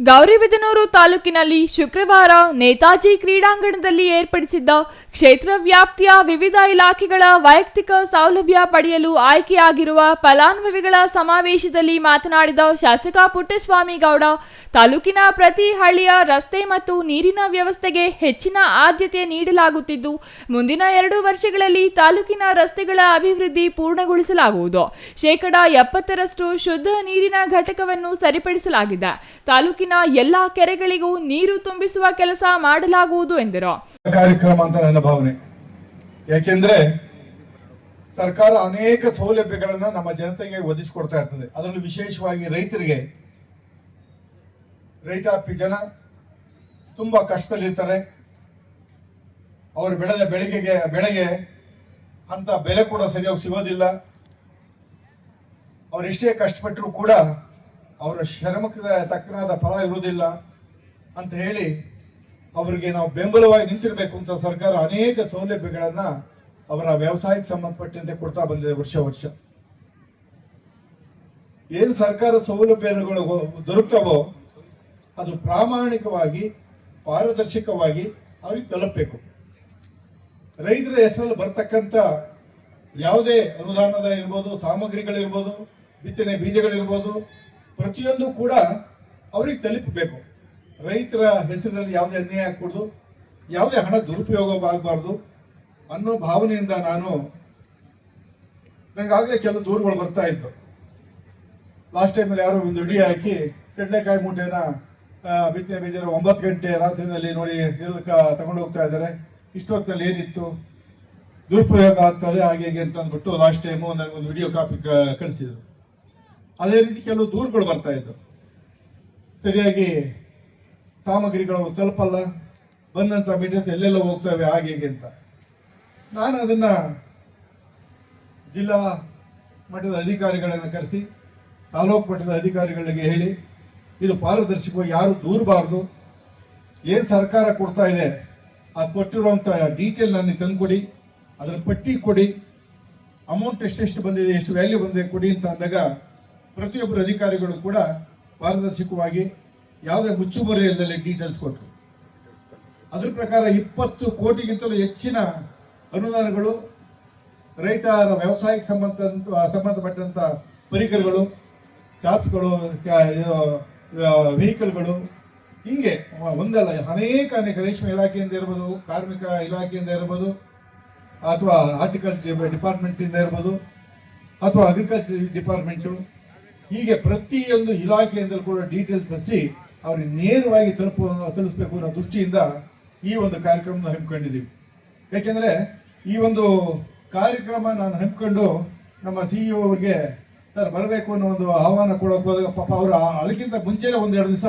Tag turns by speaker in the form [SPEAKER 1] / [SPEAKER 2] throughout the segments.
[SPEAKER 1] ಗೌರಿಬಿದನೂರು ತಾಲೂಕಿನಲ್ಲಿ ಶುಕ್ರವಾರ ನೇತಾಜಿ ಕ್ರೀಡಾಂಗಣದಲ್ಲಿ ಏರ್ಪಡಿಸಿದ್ದ ಕ್ಷೇತ್ರ ವ್ಯಾಪ್ತಿಯ ವಿವಿಧ ಇಲಾಖೆಗಳ ವೈಯಕ್ತಿಕ ಸೌಲಭ್ಯ ಪಡೆಯಲು ಆಯ್ಕೆಯಾಗಿರುವ ಫಲಾನುಭವಿಗಳ ಸಮಾವೇಶದಲ್ಲಿ ಮಾತನಾಡಿದ ಶಾಸಕ ಪುಟ್ಟಸ್ವಾಮಿ ಗೌಡ, ತಾಲೂಕಿನ ಪ್ರತಿ ಹಳ್ಳಿಯ ರಸ್ತೆ ಮತ್ತು ನೀರಿನ ವ್ಯವಸ್ಥೆಗೆ ಹೆಚ್ಚಿನ ಆದ್ಯತೆ ನೀಡಲಾಗುತ್ತಿದ್ದು, ಮುಂದಿನ 2 ವರ್ಷಗಳಲ್ಲಿ ತಾಲೂಕಿನ ರಸ್ತೆಗಳ ಅಭಿವೃದ್ಧಿ ಪೂರ್ಣಗೊಳಿಸಲಾಗುವುದು. 70% ಶುದ್ಧ ನೀರಿನ ಘಟಕವನ್ನು ಸರಿಪಡಿಸಲಾಗಿದೆ. ತಾಲೂಕಿನ ಎಲ್ಲಾ ಕೆರೆಗಳಿಗೂ ನೀರು ತುಂಬಿಸುವ ಕೆಲಸ ಮಾಡಲಾಗುವುದು ಎಂದರು.
[SPEAKER 2] ಕಾರ್ಯಕ್ರಮ ಅಂತ ನನ್ನ ಭಾವನೆ. ಯಾಕೆಂದ್ರೆ ಸರ್ಕಾರ ಅನೇಕ ಸೌಲಭ್ಯಗಳನ್ನ ನಮ್ಮ ಜನತೆಗೆ ಒದಗಿಸಿಕೊಡ್ತಾ ಇರ್ತದೆ. ಅದರಲ್ಲೂ ವಿಶೇಷವಾಗಿ ರೈತರಿಗೆ, ರೈತಾಪಿ ಜನ ತುಂಬಾ ಕಷ್ಟದಲ್ಲಿರ್ತಾರೆ. ಅವರು ಬೆಳೆದ ಬೆಳೆಗೆ ಅಂತ ಬೆಲೆ ಕೂಡ ಸರಿಯಾಗಿ ಸಿಗೋದಿಲ್ಲ. ಅವರೆಷ್ಟೇ ಕಷ್ಟಪಟ್ಟರು ಕೂಡ ಅವರ ಶ್ರಮಕ್ಕೆ ತಕ್ಕನಾದ ಫಲ ಇರುವುದಿಲ್ಲ ಅಂತ ಹೇಳಿ ಅವರಿಗೆ ನಾವು ಬೆಂಬಲವಾಗಿ ನಿಂತಿರಬೇಕು ಅಂತ ಸರ್ಕಾರ ಅನೇಕ ಸೌಲಭ್ಯಗಳನ್ನ ಅವರ ವ್ಯವಸಾಯಕ್ಕೆ ಸಂಬಂಧಪಟ್ಟಂತೆ ಕೊಡ್ತಾ ಬಂದಿದೆ ವರ್ಷ. ಏನ್ ಸರ್ಕಾರ ಸೌಲಭ್ಯಗಳು ದೊರಕುತ್ತವೋ ಅದು ಪ್ರಾಮಾಣಿಕವಾಗಿ, ಪಾರದರ್ಶಕವಾಗಿ ಅವ್ರಿಗೆ ತಲುಪಬೇಕು. ರೈತರ ಹೆಸರಲ್ಲಿ ಬರ್ತಕ್ಕಂಥ ಯಾವುದೇ ಅನುದಾನದ ಇರ್ಬೋದು, ಸಾಮಗ್ರಿಗಳಿರ್ಬೋದು, ಬಿತ್ತನೆ ಬೀಜಗಳಿರ್ಬೋದು, ಪ್ರತಿಯೊಂದು ಕೂಡ ಅವ್ರಿಗೆ ತಲುಪಬೇಕು. ರೈತರ ಹೆಸರಿನಲ್ಲಿ ಯಾವುದೇ ಅನ್ಯಾಯ ಆಗಕೂಡದು, ಯಾವುದೇ ಹಣ ದುರುಪಯೋಗವಾಗಬಾರ್ದು ಅನ್ನೋ ಭಾವನೆಯಿಂದ ನಂಗಾಗಲೇ ಕೆಲವು ದೂರುಗಳು ಬರ್ತಾ ಇತ್ತು. ಲಾಸ್ಟ್ ಟೈಮ್ ಯಾರು ಒಂದು ಅಡಿ ಹಾಕಿ ಕಡಲೆಕಾಯಿ ಮೂಟೆನ ಬಿತ್ತನೆ ಬೀಜ 9 ಗಂಟೆ ರಾತ್ರಿನಲ್ಲಿ ನೋಡಿ ತಗೊಂಡು ಹೋಗ್ತಾ ಇದ್ದಾರೆ. ಇಷ್ಟೊತ್ತಿನಲ್ಲಿ ಏನಿತ್ತು, ದುರುಪಯೋಗ ಆಗ್ತದೆ ಹಾಗೆ ಅಂತ ಅಂದ್ಬಿಟ್ಟು ಲಾಸ್ಟ್ ಟೈಮು ನನಗೊಂದು ವಿಡಿಯೋ ಕಾಪಿ ಕಳಿಸಿದ್ರು. ಅದೇ ರೀತಿ ಕೆಲವು ದೂರುಗಳು ಬರ್ತಾ ಇದ್ದು, ಸರಿಯಾಗಿ ಸಾಮಗ್ರಿಗಳು ತಲುಪಲ್ಲ, ಬಂದಂತ ಮೀಡಿಯಾಸ್ ಎಲ್ಲೆಲ್ಲ ಹೋಗ್ತವೆ ಹಾಗೆ ಅಂತ. ನಾನು ಅದನ್ನ ಜಿಲ್ಲಾ ಮಟ್ಟದ ಅಧಿಕಾರಿಗಳನ್ನ ಕರೆಸಿ, ತಾಲೂಕು ಮಟ್ಟದ ಅಧಿಕಾರಿಗಳಿಗೆ ಹೇಳಿ, ಇದು ಪಾರದರ್ಶಕವಾಗಿ ಯಾರು ದೂರಬಾರ್ದು. ಏನ್ ಸರ್ಕಾರ ಕೊಡ್ತಾ ಇದೆ ಅದು ಕೊಟ್ಟಿರುವಂತ ಡೀಟೇಲ್ ನನಗೆ ತಂದುಕೊಡಿ, ಅದರ ಪಟ್ಟಿ ಕೊಡಿ, ಅಮೌಂಟ್ ಎಷ್ಟೆಷ್ಟು ಬಂದಿದೆ, ಎಷ್ಟು ವ್ಯಾಲ್ಯೂ ಬಂದಿದೆ ಕೊಡಿ ಅಂತ ಅಂದಾಗ ಪ್ರತಿಯೊಬ್ಬರು ಅಧಿಕಾರಿಗಳು ಕೂಡ ಪಾರದರ್ಶಕವಾಗಿ ಯಾವುದೇ ಮುಚ್ಚುಮರೆ ಇಲ್ಲದೆ ಡೀಟೇಲ್ಸ್ ಕೊಟ್ಟರು. ಅದ್ರ ಪ್ರಕಾರ 20 ಕೋಟಿಗಿಂತಲೂ ಹೆಚ್ಚಿನ ಅನುದಾನಗಳು ರೈತರ ವ್ಯವಸಾಯಕ್ಕೆ ಸಂಬಂಧಪಟ್ಟಂತ ಪರಿಕರಗಳು, ಚಾಪ್ಸ್ಗಳು, ವೆಹಿಕಲ್ಗಳು, ಹಿಂಗೆ ಒಂದಲ್ಲ ಅನೇಕ ರೇಷ್ಮೆ ಇಲಾಖೆಯಿಂದ ಇರ್ಬೋದು, ಕಾರ್ಮಿಕ ಇಲಾಖೆಯಿಂದ ಇರ್ಬೋದು, ಅಥವಾ ಹಾರ್ಟಿಕಲ್ಚರ್ ಡಿಪಾರ್ಟ್ಮೆಂಟ್ ಇಂದ ಇರ್ಬೋದು, ಅಥವಾ ಅಗ್ರಿಕಲ್ಚರ್ ಡಿಪಾರ್ಟ್ಮೆಂಟು, ಹೀಗೆ ಪ್ರತಿಯೊಂದು ಇಲಾಖೆಯಿಂದಲೂ ಕೂಡ ಡೀಟೇಲ್ಸ್ ತರಿಸಿ ಅವ್ರಿಗೆ ನೇರವಾಗಿ ತಲುಪಿಸಬೇಕು ಅನ್ನೋ ದೃಷ್ಟಿಯಿಂದ ಈ ಒಂದು ಕಾರ್ಯಕ್ರಮ ಹಮ್ಮಿಕೊಂಡಿದ್ದೀವಿ. ಯಾಕೆಂದ್ರೆ ಈ ಒಂದು ಕಾರ್ಯಕ್ರಮ ನಾನು ಹಮ್ಮಿಕೊಂಡು ನಮ್ಮ CEO ಅವ್ರಿಗೆ ಸರ್ ಬರಬೇಕು ಅನ್ನೋ ಒಂದು ಆಹ್ವಾನ ಕೊಡೋಕೆ ಹೋದಾಗ ಪಾಪ ಅವರು ಅದಕ್ಕಿಂತ ಮುಂಚೆನೆ 1-2 ದಿವಸ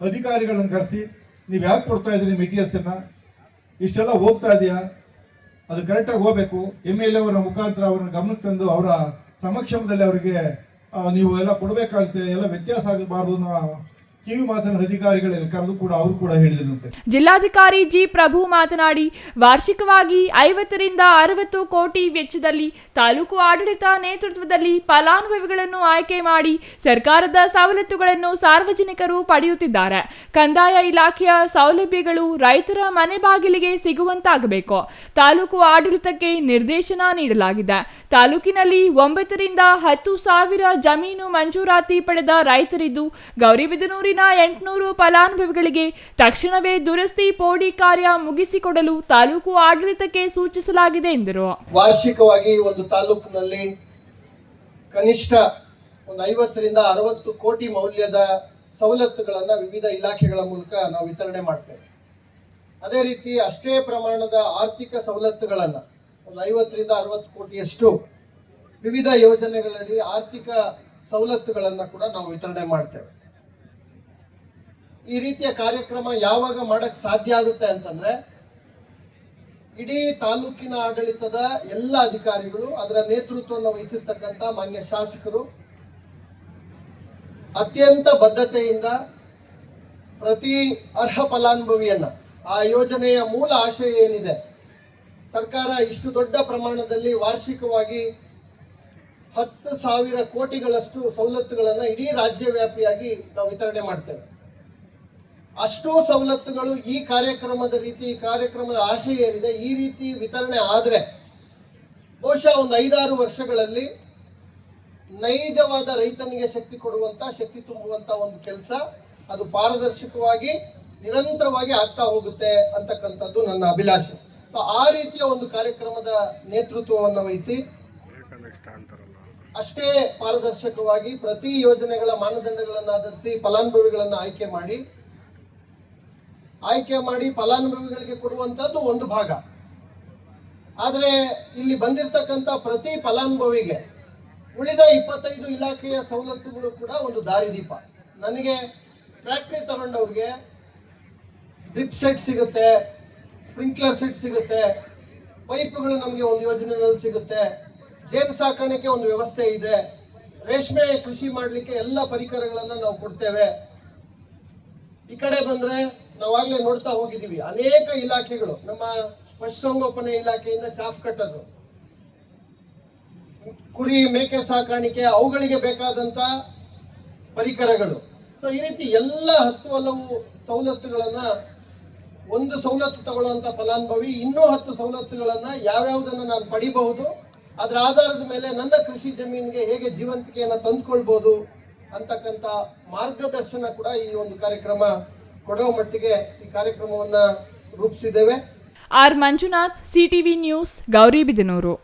[SPEAKER 2] ಅಧಿಕಾರಿಗಳನ್ನ ಕರೆಸಿ, ನೀವು ಯಾಕೆ ಕೊಡ್ತಾ ಇದ್ರಿ ಮೆಟೀರಿಯಲ್ಸ್ ಅನ್ನ, ಇಷ್ಟೆಲ್ಲ ಹೋಗ್ತಾ ಇದೆಯಾ, ಅದು ಕರೆಕ್ಟಾಗಿ ಹೋಗ್ಬೇಕು, MLA ಅವರ ಮುಖಾಂತರ ಅವ್ರನ್ನ ಗಮನಕ್ಕೆ ತಂದು ಅವರ ಸಮಕ್ಷಮದಲ್ಲಿ ಅವರಿಗೆ ನೀವು ಎಲ್ಲ ಕೊಡಬೇಕಾಗುತ್ತೆ, ಎಲ್ಲ ವ್ಯತ್ಯಾಸ ಆಗಬಾರದು ಅನ್ನೋ ಕಿವಿ ಮಾತನ್ನ ಅಧಿಕಾರಿಗಳಿಗೆ ಕರೆದು ಕೂಡ ಅವರು ಕೂಡ ಹೇಳಿದಂತೆ.
[SPEAKER 1] ಜಿಲ್ಲಾಧಿಕಾರಿ ಜಿ ಪ್ರಭು ಮಾತನಾಡಿ, ವಾರ್ಷಿಕವಾಗಿ 50 ರಿಂದ 60 ಕೋಟಿ ವೆಚ್ಚದಲ್ಲಿ ತಾಲೂಕು ಆಡಳಿತ ನೇತೃತ್ವದಲ್ಲಿ ಫಲಾನುಭವಿಗಳನ್ನು ಆಯ್ಕೆ ಮಾಡಿ ಸರ್ಕಾರದ ಸವಲತ್ತುಗಳನ್ನು ಸಾರ್ವಜನಿಕರು ಪಡೆಯುತ್ತಿದ್ದಾರೆ. ಕಂದಾಯ ಇಲಾಖೆಯ ಸೌಲಭ್ಯಗಳು ರೈತರ ಮನೆ ಬಾಗಿಲಿಗೆ ಸಿಗುವಂತಾಗಬೇಕು. ತಾಲೂಕು ಆಡಳಿತಕ್ಕೆ ನಿರ್ದೇಶನ ನೀಡಲಾಗಿದೆ. ತಾಲೂಕಿನಲ್ಲಿ 9 ರಿಂದ 10 ಸಾವಿರ ಜಮೀನು ಮಂಜೂರಾತಿ ಪಡೆದ ರೈತರಿದ್ದು, ಗೌರಿಬಿದನೂರಿನ 800 ಫಲಾನುಭವಿಗಳಿಗೆ ತಕ್ಷಣವೇ ದುರಸ್ತಿ ಪೋಡಿ ಕಾರ್ಯ ಮುಗಿಸಿಕೊಡಲು ತಾಲೂಕು ಆಡಳಿತಕ್ಕೆ ಸೂಚಿಸಲಾಗಿದೆ ಎಂದರು.
[SPEAKER 3] ವಾರ್ಷಿಕವಾಗಿ ಒಂದು ತಾಲೂಕಿನಲ್ಲಿ ಕನಿಷ್ಠ 50 ರಿಂದ 60 ಕೋಟಿ ಮೌಲ್ಯದ ಸವಲತ್ತುಗಳನ್ನ ವಿವಿಧ ಇಲಾಖೆಗಳ ಮೂಲಕ ನಾವು ವಿತರಣೆ ಮಾಡ್ತೇವೆ. ಅದೇ ರೀತಿ ಅಷ್ಟೇ ಪ್ರಮಾಣದ ಆರ್ಥಿಕ ಸವಲತ್ತುಗಳನ್ನ 50 ರಿಂದ 60 ಕೋಟಿಯಷ್ಟು ವಿವಿಧ ಯೋಜನೆಗಳಲ್ಲಿ ಆರ್ಥಿಕ ಸವಲತ್ತುಗಳನ್ನ ಕೂಡ ನಾವು ವಿತರಣೆ ಮಾಡ್ತೇವೆ. ಈ ರೀತಿಯ ಕಾರ್ಯಕ್ರಮ ಯಾವಾಗ ಮಾಡಕ್ ಸಾಧ್ಯ ಆಗುತ್ತೆ ಅಂತಂದ್ರೆ, ಇಡೀ ತಾಲೂಕಿನ ಆಡಳಿತದ ಎಲ್ಲ ಅಧಿಕಾರಿಗಳು, ಅದರ ನೇತೃತ್ವವನ್ನು ವಹಿಸಿರ್ತಕ್ಕಂಥ ಮಾನ್ಯ ಶಾಸಕರು ಅತ್ಯಂತ ಬದ್ಧತೆಯಿಂದ ಪ್ರತಿ ಅರ್ಹ ಫಲಾನುಭವಿಯನ್ನ, ಆ ಯೋಜನೆಯ ಮೂಲ ಆಶಯ ಏನಿದೆ, ಸರ್ಕಾರ ಇಷ್ಟು ದೊಡ್ಡ ಪ್ರಮಾಣದಲ್ಲಿ ವಾರ್ಷಿಕವಾಗಿ 10,000 ಕೋಟಿಗಳಷ್ಟು ಸವಲತ್ತುಗಳನ್ನ ಇಡೀ ರಾಜ್ಯ ವ್ಯಾಪಿಯಾಗಿ ನಾವು ವಿತರಣೆ ಮಾಡ್ತೇವೆ. ಅಷ್ಟೂ ಸವಲತ್ತುಗಳು ಈ ಕಾರ್ಯಕ್ರಮದ ಕಾರ್ಯಕ್ರಮದ ಆಶಯ ಏನಿದೆ ಈ ರೀತಿ ವಿತರಣೆ ಆದರೆ ಬಹುಶಃ ಒಂದು 5-6 ವರ್ಷಗಳಲ್ಲಿ ನೈಜವಾದ ರೈತನಿಗೆ ಶಕ್ತಿ ಕೊಡುವಂತ, ಶಕ್ತಿ ತುಂಬುವಂತ ಒಂದು ಕೆಲಸ ಅದು ಪಾರದರ್ಶಕವಾಗಿ ನಿರಂತರವಾಗಿ ಆಗ್ತಾ ಹೋಗುತ್ತೆ ಅಂತಕ್ಕಂಥದ್ದು ನನ್ನ ಅಭಿಲಾಷೆ. ಸೊ ಆ ರೀತಿಯ ಒಂದು ಕಾರ್ಯಕ್ರಮದ ನೇತೃತ್ವವನ್ನು ವಹಿಸಿ ಅಷ್ಟೇ ಪಾರದರ್ಶಕವಾಗಿ ಪ್ರತಿ ಯೋಜನೆಗಳ ಮಾನದಂಡಗಳನ್ನು ಆಧರಿಸಿ ಫಲಾನುಭವಿಗಳನ್ನು ಆಯ್ಕೆ ಮಾಡಿ ಫಲಾನುಭವಿಗಳಿಗೆ ಕೊಡುವಂತದ್ದು ಒಂದು ಭಾಗ. ಆದರೆ ಇಲ್ಲಿ ಬಂದಿರತಕ್ಕಂಥ ಪ್ರತಿ ಫಲಾನುಭವಿಗೆ ಉಳಿದ 25 ಇಲಾಖೆಯ ಸವಲತ್ತುಗಳು ಕೂಡ ಒಂದು ದಾರಿದೀಪ. ನನಗೆ ಟ್ರ್ಯಾಕ್ಟರ್ ತಗೊಂಡವ್ರಿಗೆ ಡ್ರಿಪ್ ಸೆಟ್ ಸಿಗುತ್ತೆ, ಸ್ಪ್ರಿಂಕ್ಲರ್ ಸೆಟ್ ಸಿಗುತ್ತೆ, ಪೈಪ್ಗಳು ನಮಗೆ ಒಂದು ಯೋಜನೆಯಲ್ಲಿ ಸಿಗುತ್ತೆ, ಜೇನು ಸಾಕಾಣಿಕೆ ಒಂದು ವ್ಯವಸ್ಥೆ ಇದೆ, ರೇಷ್ಮೆ ಕೃಷಿ ಮಾಡಲಿಕ್ಕೆ ಎಲ್ಲ ಪರಿಕರಗಳನ್ನು ನಾವು ಕೊಡ್ತೇವೆ. ಈ ಕಡೆ ಬಂದ್ರೆ ನಾವಾಗಲೇ ನೋಡ್ತಾ ಹೋಗಿದ್ದೀವಿ ಅನೇಕ ಇಲಾಖೆಗಳು, ನಮ್ಮ ಪಶುಸಂಗೋಪನೆ ಇಲಾಖೆಯಿಂದ ಚಾಫ್ ಕಟ್ಟರು, ಕುರಿ ಮೇಕೆ ಸಾಕಾಣಿಕೆ, ಅವುಗಳಿಗೆ ಬೇಕಾದಂತ ಪರಿಕರಗಳು. ಸೊ ಈ ರೀತಿ ಎಲ್ಲ 10 ಹಲವು ಸವಲತ್ತುಗಳನ್ನ, ಒಂದು ಸವಲತ್ತು ತಗೊಳ್ಳುವಂತ ಫಲಾನುಭವಿ ಇನ್ನೂ 10 ಸವಲತ್ತುಗಳನ್ನ ಯಾವ್ಯಾವುದನ್ನ ನಾನು ಪಡಿಬಹುದು, ಅದರ ಆಧಾರದ ಮೇಲೆ ನನ್ನ ಕೃಷಿ ಜಮೀನಿಗೆ ಹೇಗೆ ಜೀವಂತಿಕೆಯನ್ನು ತಂದುಕೊಳ್ಬಹುದು ಅಂತಕ್ಕಂಥ ಮಾರ್ಗದರ್ಶನ ಕೂಡ ಈ ಒಂದು ಕಾರ್ಯಕ್ರಮ ಕೊಡುವ ಮಟ್ಟಿಗೆ ಈ ಕಾರ್ಯಕ್ರಮವನ್ನ ರೂಪಿಸಿದ್ದೇವೆ.
[SPEAKER 1] R Manjunath, CTV news, Gauribidanur.